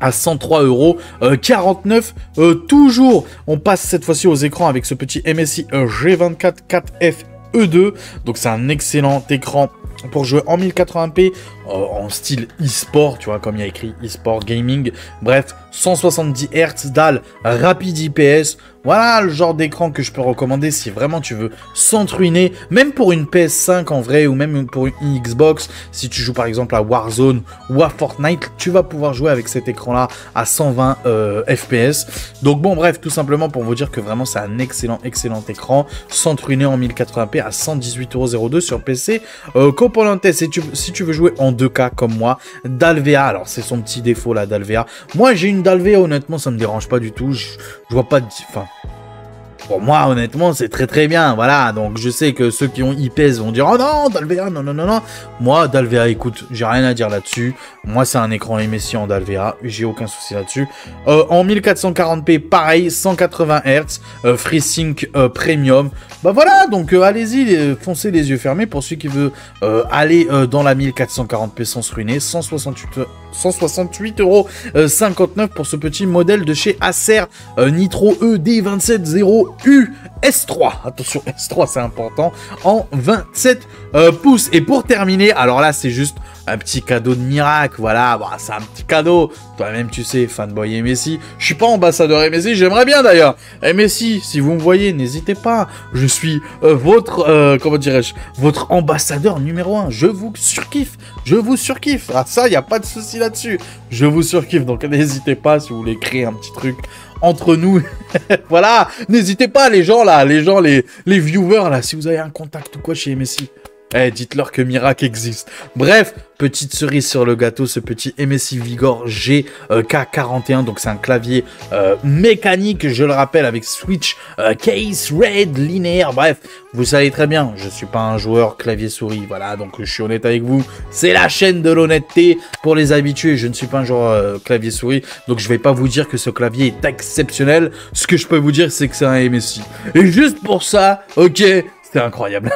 à 103,49 €. Toujours, on passe cette fois-ci aux écrans avec ce petit MSI G24 4F E2. Donc c'est un excellent écran pour jouer en 1080p, en style e-sport, tu vois, comme il y a écrit e-sport gaming. Bref, 170 Hz, dalle rapide IPS. Voilà le genre d'écran que je peux recommander si vraiment tu veux sans te ruiner, même pour une PS5 en vrai, ou même pour une Xbox. Si tu joues par exemple à Warzone ou à Fortnite, tu vas pouvoir jouer avec cet écran-là à 120 FPS. Donc bon, bref, tout simplement pour vous dire que vraiment c'est un excellent écran, sans te ruiner en 1080p à 118,02 € sur PC. Componentes, si tu veux jouer en 2K comme moi, Dalvea, alors c'est son petit défaut là, Dalvea. Moi j'ai une Dalvea, honnêtement ça me dérange pas du tout, je vois pas de... Enfin, pour moi, honnêtement, c'est très très bien, voilà, donc je sais que ceux qui ont IPS vont dire « Oh non, Dalvea, non. » Moi, Dalvea, écoute, j'ai rien à dire là-dessus. Moi, c'est un écran MSI en Dalvea, j'ai aucun souci là-dessus. En 1440p, pareil, 180 Hz, FreeSync Premium. Bah voilà, donc allez-y, foncez les yeux fermés pour ceux qui veulent aller dans la 1440p sans se ruiner. 168,59 € pour ce petit modèle de chez Acer Nitro ED270U S3. Attention, S3 c'est important, en 27 pouces. Et pour terminer, alors là c'est juste un petit cadeau de miracle, voilà, bah, c'est un petit cadeau. Toi-même tu sais, fanboy MSI. Je suis pas ambassadeur MSI, j'aimerais bien d'ailleurs. MSI, si vous me voyez, n'hésitez pas. Je suis votre, comment dirais-je, votre ambassadeur numéro 1. Je vous surkiffe. Ah ça, y a pas de souci là-dessus. Je vous surkiffe, donc n'hésitez pas si vous voulez créer un petit truc entre nous. Voilà, n'hésitez pas les gens là, les viewers là, si vous avez un contact ou quoi chez MSI, Eh, dites-leur que Mirac existe. Bref, petite cerise sur le gâteau, ce petit MSI Vigor GK41. Donc c'est un clavier mécanique, je le rappelle, avec switch, case, red, linéaire. Bref, vous savez très bien, je suis pas un joueur clavier-souris. Voilà, donc je suis honnête avec vous. C'est la chaîne de l'honnêteté pour les habitués. Je ne suis pas un joueur clavier-souris. Donc je vais pas vous dire que ce clavier est exceptionnel. Ce que je peux vous dire, c'est que c'est un MSI. Et juste pour ça, ok, c'est incroyable.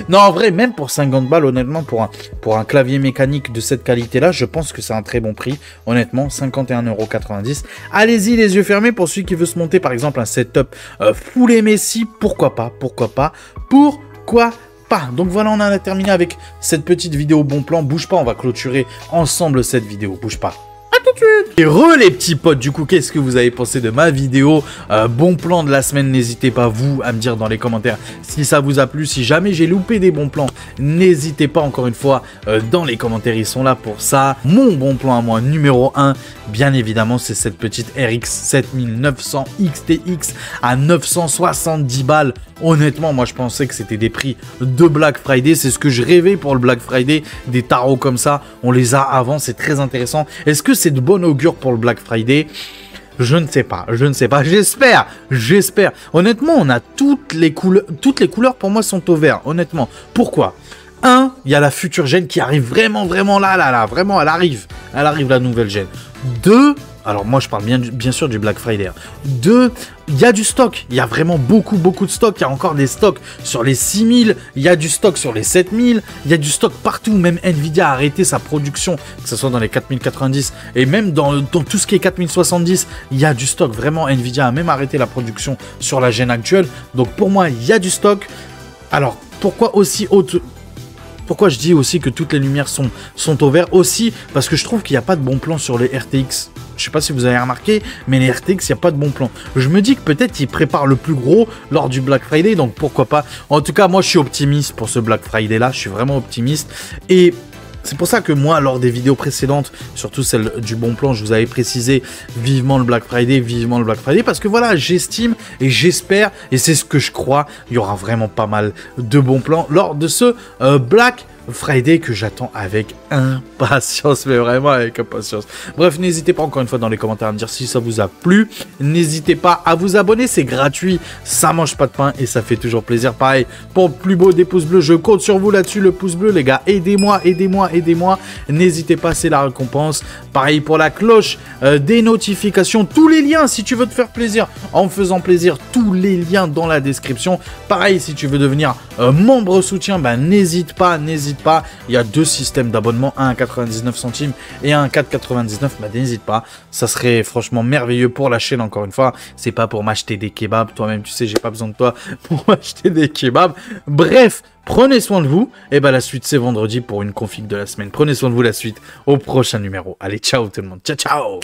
Non, en vrai, même pour 50 balles, honnêtement, pour un clavier mécanique de cette qualité-là, je pense que c'est un très bon prix. Honnêtement, 51,90 €. Allez-y, les yeux fermés, pour celui qui veut se monter, par exemple, un setup full MSI. Pourquoi pas? Pourquoi pas? Pourquoi pas? Donc voilà, on en a terminé avec cette petite vidéo bon plan. Bouge pas, on va clôturer ensemble cette vidéo. Bouge pas. Tout de suite. Et les petits potes, du coup, qu'est-ce que vous avez pensé de ma vidéo bon plan de la semaine? N'hésitez pas, vous, à me dire dans les commentaires si ça vous a plu. Si jamais j'ai loupé des bons plans, n'hésitez pas, encore une fois, dans les commentaires, ils sont là pour ça. Mon bon plan à moi, numéro 1, bien évidemment, c'est cette petite RX 7900 XTX à 970 balles. Honnêtement, moi, je pensais que c'était des prix de Black Friday. C'est ce que je rêvais pour le Black Friday. Des tarots comme ça, on les a avant, c'est très intéressant. Est-ce que c'est de bon augure pour le Black Friday? Je ne sais pas, j'espère. Honnêtement, on a toutes les couleurs pour moi sont au vert, honnêtement. Pourquoi? Un, il y a la future gêne qui arrive vraiment là, vraiment, elle arrive la nouvelle gêne. Deux, alors moi je parle bien sûr du Black Friday. Deux, il y a du stock, il y a vraiment beaucoup de stock, il y a encore des stocks sur les 6000, il y a du stock sur les 7000, il y a du stock partout, même Nvidia a arrêté sa production, que ce soit dans les 4090 et même dans tout ce qui est 4070, il y a du stock, vraiment Nvidia a même arrêté la production sur la gêne actuelle, donc pour moi il y a du stock. Alors pourquoi je dis aussi que toutes les lumières sont au vert? Aussi parce que je trouve qu'il n'y a pas de bon plan sur les RTX. Je sais pas si vous avez remarqué, mais les RTX, il n'y a pas de bon plan. Je me dis que peut-être ils préparent le plus gros lors du Black Friday, donc pourquoi pas. En tout cas, moi, je suis optimiste pour ce Black Friday-là. Je suis vraiment optimiste. Et c'est pour ça que moi, lors des vidéos précédentes, surtout celle du bon plan, je vous avais précisé vivement le Black Friday, parce que voilà, j'estime et j'espère, et c'est ce que je crois, il y aura vraiment pas mal de bons plans lors de ce Black Friday que j'attends avec impatience, mais vraiment avec impatience. Bref, n'hésitez pas encore une fois dans les commentaires à me dire si ça vous a plu. N'hésitez pas à vous abonner, c'est gratuit, ça mange pas de pain et ça fait toujours plaisir. Pareil, pour le plus beau des pouces bleus, je compte sur vous là-dessus, le pouce bleu, les gars. Aidez-moi. N'hésitez pas, c'est la récompense. Pareil pour la cloche des notifications, tous les liens si tu veux te faire plaisir, en me faisant plaisir, tous les liens dans la description. Pareil, si tu veux devenir membre soutien, ben n'hésite pas. Il y a deux systèmes d'abonnement, un à 99 centimes et un à 4,99. Bah, n'hésite pas. Ça serait franchement merveilleux pour la chaîne, encore une fois. C'est pas pour m'acheter des kebabs. Toi-même, tu sais, j'ai pas besoin de toi pour m'acheter des kebabs. Bref, prenez soin de vous. Et bah, la suite, c'est vendredi pour une config de la semaine. Prenez soin de vous, la suite au prochain numéro. Allez, ciao tout le monde. Ciao.